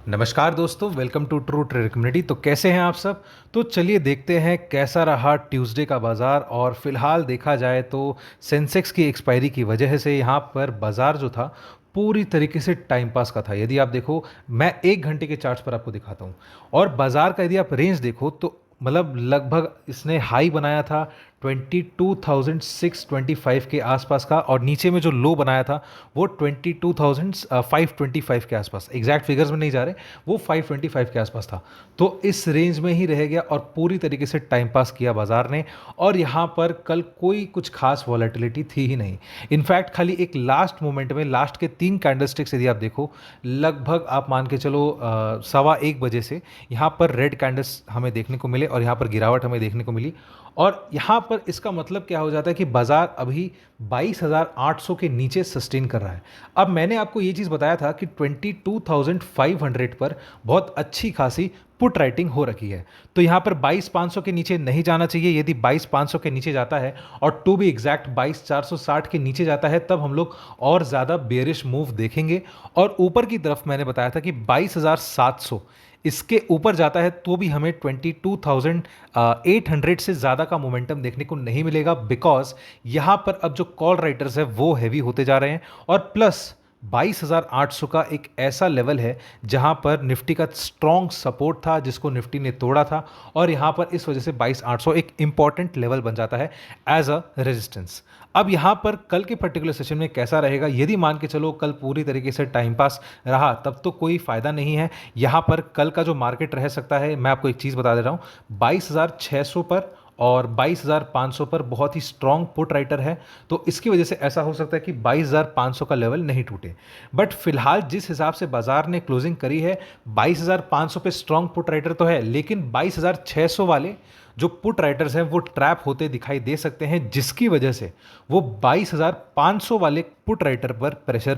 नमस्कार दोस्तों, welcome to True Trader community. तो कैसे हैं आप सब। तो चलिए देखते हैं कैसा रहा ट्यूसडे का बाज़ार। और फिलहाल देखा जाए तो सेंसेक्स की एक्सपायरी की वजह से यहाँ पर बाज़ार जो था पूरी तरीके से टाइम पास का था। यदि आप देखो, मैं 1 घंटे के चार्ट्स पर आपको दिखाता हूँ। और बाज़ार का यदि आप रेंज देखो तो मतलब लगभग इसने हाई बनाया था 22,625 के आसपास का, और नीचे में जो लो बनाया था वो 22,525 के आसपास। एग्जैक्ट फिगर्स में नहीं जा रहे, वो 525 के आसपास था। तो इस रेंज में ही रह गया और पूरी तरीके से टाइम पास किया बाजार ने। और यहाँ पर कल कोई कुछ खास वॉलेटिलिटी थी ही नहीं। इनफैक्ट खाली एक लास्ट मोमेंट में लास्ट के 3 कैंडलस्टिक्स यदि आप देखो, लगभग आप मान के चलो 1:15 बजे से यहाँ पर रेड कैंडल्स हमें देखने को मिले और यहाँ पर गिरावट हमें देखने को मिली। और यहाँ पर इसका मतलब क्या हो जाता है कि बाजार अभी 22,800 के नीचे सस्टेन कर रहा है। अब मैंने आपको ये चीज़ बताया था कि 22,500 पर बहुत अच्छी खासी पुट राइटिंग हो रखी है। तो यहाँ पर 22,500 के नीचे नहीं जाना चाहिए। यदि 22,500 के नीचे जाता है, और टू बी एग्जैक्ट 22,460 के नीचे जाता है, तब हम लोग और ज़्यादा बेरिश मूव देखेंगे। और ऊपर की तरफ मैंने बताया था कि 22,700 इसके ऊपर जाता है तो भी हमें 22,800 से ज़्यादा का मोमेंटम देखने को नहीं मिलेगा, बिकॉज यहाँ पर अब जो कॉल राइटर्स है वो हैवी होते जा रहे हैं। और प्लस 22,800 का एक ऐसा लेवल है जहां पर निफ्टी का स्ट्रॉन्ग सपोर्ट था, जिसको निफ्टी ने तोड़ा था। और यहां पर इस वजह से 22,800 एक इंपॉर्टेंट लेवल बन जाता है एज अ रेजिस्टेंस। अब यहां पर कल के पर्टिकुलर सेशन में कैसा रहेगा, यदि मान के चलो कल पूरी तरीके से टाइम पास रहा तब तो कोई फायदा नहीं है। यहां पर कल का जो मार्केट रह सकता है, मैं आपको एक चीज़ बता दे रहा हूं, 22,600 पर और 22,500 पर बहुत ही स्ट्रॉन्ग पुट राइटर है। तो इसकी वजह से ऐसा हो सकता है कि 22,500 का लेवल नहीं टूटे। बट फिलहाल जिस हिसाब से बाजार ने क्लोजिंग करी है, 22,500 पे स्ट्रॉन्ग पुट राइटर तो है, लेकिन 22,600 वाले जो पुट राइटर्स हैं वो ट्रैप होते दिखाई दे सकते हैं, जिसकी वजह से वो 22,500 वाले पुट राइटर पर प्रेशर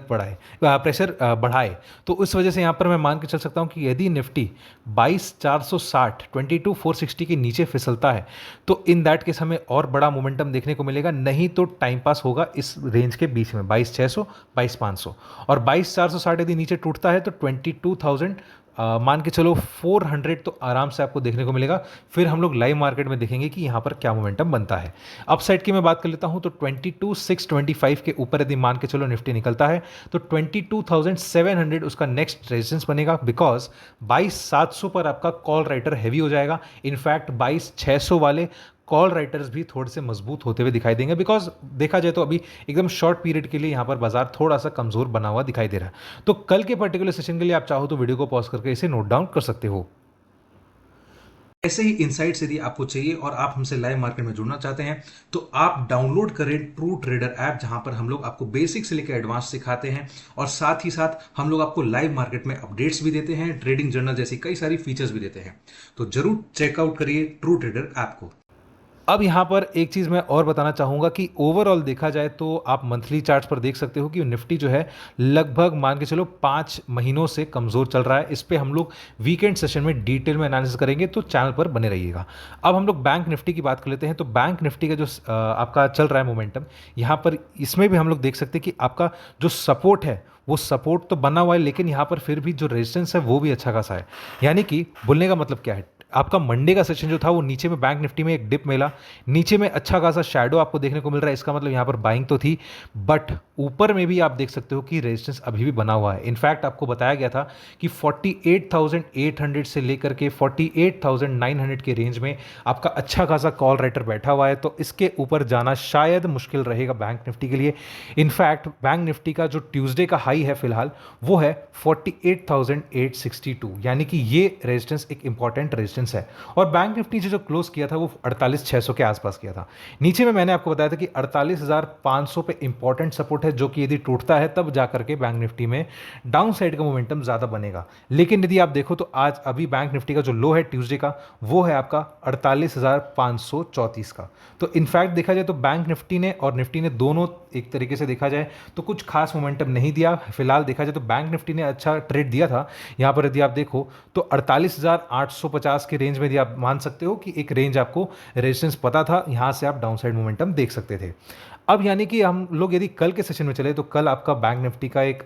बढ़ाए। तो उस वजह से यहाँ पर मैं मान के चल सकता हूँ कि यदि निफ्टी 22,460 22,460 के नीचे फिसलता है तो इन दैट केस हमें और बड़ा मोमेंटम देखने को मिलेगा। नहीं तो टाइम पास होगा इस रेंज के बीच में 22,600 22,500। और 22,460 यदि नीचे टूटता है तो 22,000 मान के चलो 400 तो आराम से आपको देखने को मिलेगा। फिर हम लोग लाइव मार्केट में देखेंगे कि यहाँ पर क्या मोमेंटम बनता है। अपसाइड की मैं बात कर लेता हूँ तो 22,625 के ऊपर यदि मान के चलो निफ्टी निकलता है तो 22,700 उसका नेक्स्ट रेजिस्टेंस बनेगा, बिकॉज 22,700 पर आपका कॉल राइटर हैवी हो जाएगा। इनफैक्ट 22,600 वाले कॉल राइटर्स भी थोड़े से मजबूत होते हुए दिखाई देंगे, बिकॉज देखा जाए तो अभी एकदम शॉर्ट पीरियड के लिए यहाँ पर बाजार थोड़ा सा कमजोर बना हुआ दिखाई दे रहा है। तो कल के पर्टिकुलर सेशन के लिए आप चाहो तो वीडियो को पॉज करके इसे नोट डाउन कर सकते हो। ऐसे ही इनसाइट्स यदि आपको चाहिए और आप हमसे लाइव मार्केट में जुड़ना चाहते हैं तो आप डाउनलोड करें ट्रू ट्रेडर ऐप, जहां पर हम लोग आपको बेसिक से लेकर एडवांस सिखाते हैं। और साथ ही साथ हम लोग आपको लाइव मार्केट में अपडेट्स भी देते हैं, ट्रेडिंग जर्नल जैसी कई सारी फीचर्स भी देते हैं। तो जरूर चेकआउट करिए ट्रू ट्रेडर ऐप को। अब यहाँ पर एक चीज़ मैं और बताना चाहूँगा कि ओवरऑल देखा जाए तो आप मंथली चार्ट्स पर देख सकते हो कि निफ्टी जो है लगभग मान के चलो 5 महीनों से कमज़ोर चल रहा है। इस पे हम लोग वीकेंड सेशन में डिटेल में एनालिसिस करेंगे, तो चैनल पर बने रहिएगा। अब हम लोग बैंक निफ्टी की बात कर लेते हैं। तो बैंक निफ्टी का जो आपका चल रहा है मोमेंटम, यहाँ पर इसमें भी हम लोग देख सकते हैं कि आपका जो सपोर्ट है वो सपोर्ट तो बना हुआ है, लेकिन यहाँ पर फिर भी जो रेजिस्टेंस है वो भी अच्छा खासा है। यानी कि बोलने का मतलब क्या है, आपका मंडे का सेशन जो था वो नीचे में बैंक निफ्टी में एक डिप मिला, नीचे में अच्छा खासा शैडो आपको देखने को मिल रहा है। इसका मतलब यहाँ पर बाइंग तो थी, बट ऊपर में भी आप देख सकते हो कि रेजिस्टेंस अभी भी बना हुआ है। इनफैक्ट आपको बताया गया था कि 48,800 से लेकर के 48,900 के रेंज में आपका अच्छा खासा कॉल राइटर बैठा हुआ है। तो इसके ऊपर जाना शायद मुश्किल रहेगा बैंक निफ्टी के लिए। इनफैक्ट बैंक निफ्टी का जो ट्यूसडे का हाई है फिलहाल वो है 48,862, यानी कि ये रेजिस्टेंस एक इंपॉर्टेंट रेजिस्टेंस है। और बैंक निफ्टी जो क्लोज किया था वो 48,600 के आसपास किया था। नीचे में मैंने आपको बताया था कि 48,500 पे इंपॉर्टेंट सपोर्ट है, जो कि यदि टूटता है तब जाकर के बैंक निफ्टी में डाउन साइड का मोमेंटम ज्यादा बनेगा। लेकिन यदि आप देखो तो आज अभी बैंक निफ्टी का जो लो है ट्यूसडे का वो है आपका 48,534 का। तो इनफैक्ट देखा जाए तो बैंक निफ्टी ने और निफ्टी ने दोनों एक तरीके से देखा जाए तो कुछ खास मोमेंटम नहीं दिया। फिलहाल देखा जाए तो बैंक निफ्टी ने अच्छा ट्रेड दिया था। यहाँ पर यदि आप देखो तो 48,850 के रेंज में यदि आप मान सकते हो कि एक रेंज आपको रेजिस्टेंस पता था, यहाँ से आप डाउन साइड मोमेंटम देख सकते थे। अब यानी कि हम लोग यदि कल के सेशन में चले तो कल आपका बैंक निफ्टी का एक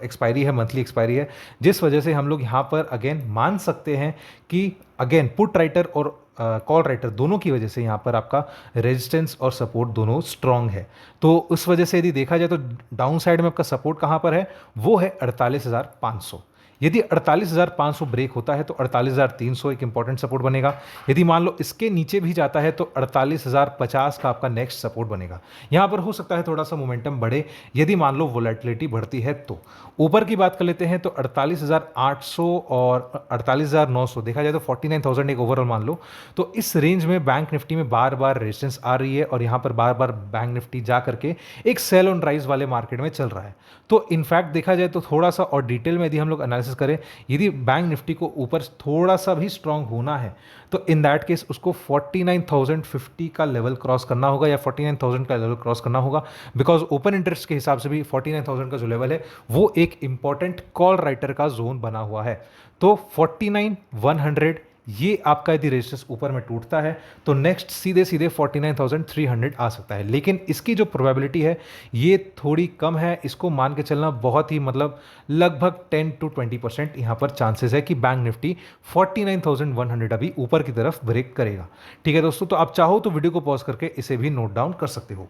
एक्सपायरी है, मंथली एक्सपायरी है, जिस वजह से हम लोग यहाँ पर अगेन मान सकते हैं कि अगेन पुट राइटर और कॉल राइटर दोनों की वजह से यहाँ पर आपका रेजिस्टेंस और सपोर्ट दोनों स्ट्रांग है। तो उस वजह से यदि देखा जाए तो डाउन साइड में आपका सपोर्ट कहाँ पर है, वो है 48,500। यदि 48,500 ब्रेक होता है तो 48,300 एक इंपॉर्टेंट सपोर्ट बनेगा। यदि मान लो इसके नीचे भी जाता है तो 48,050 का आपका नेक्स्ट सपोर्ट बनेगा। यहाँ पर हो सकता है थोड़ा सा मोमेंटम बढ़े यदि मान लो वोलेटिलिटी बढ़ती है। तो ऊपर की बात कर लेते हैं तो 48,800 और 48,900 देखा जाए तो 49,000 एक ओवरऑल मान लो। तो इस रेंज में बैंक निफ्टी में बार बार रेजिस्टेंस आ रही है और यहाँ पर बार बार बैंक निफ्टी जा करके एक सेल ऑन राइज वाले मार्केट में चल रहा है। तो इनफैक्ट देखा जाए तो थोड़ा सा और डिटेल में यदि हम लोग एनालिसिस करें, यदि बैंक निफ्टी को ऊपर थोड़ा सा भी स्ट्रांग होना है तो इन दैट केस उसको 49,050 का लेवल क्रॉस करना होगा या 49,000 का लेवल क्रॉस करना होगा। बिकॉज ओपन इंटरेस्ट के हिसाब से भी 49,000 का जो लेवल है वो एक इंपॉर्टेंट कॉल राइटर का जोन बना हुआ है। तो 49,100 ये आपका यदि रेजिस्टेंस ऊपर में टूटता है तो नेक्स्ट सीधे सीधे 49,300 आ सकता है। लेकिन इसकी जो प्रोबेबिलिटी है ये थोड़ी कम है। इसको मान के चलना बहुत ही मतलब लगभग 10 to 20% यहाँ पर चांसेस है कि बैंक निफ्टी 49,100 अभी ऊपर की तरफ ब्रेक करेगा। ठीक है दोस्तों, तो आप चाहो तो वीडियो को पॉज करके इसे भी नोट डाउन कर सकते हो।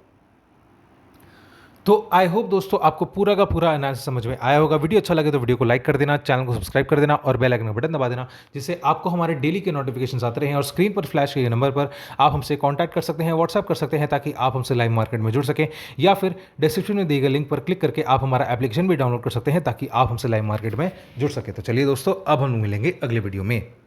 तो आई होप दोस्तों आपको पूरा का पूरा एनालिसिस समझ में आया होगा। वीडियो अच्छा लगे तो वीडियो को लाइक कर देना, चैनल को सब्सक्राइब कर देना और बेल आइकन का बटन दबा देना, जिससे आपको हमारे डेली के नोटिफिकेशन आते रहें। और स्क्रीन पर फ्लैश किए नंबर पर आप हमसे कॉन्टैक्ट कर सकते हैं, व्हाट्सअप कर सकते हैं, ताकि आप हमसे लाइव मार्केट में जुड़ सकें। या फिर डिस्क्रिप्शन में दिए गए लिंक पर क्लिक करके आप हमारा एप्लीकेशन भी डाउनलोड कर सकते हैं ताकि आप हमसे लाइव मार्केट में जुड़ सकें। तो चलिए दोस्तों, अब हम मिलेंगे अगले वीडियो में।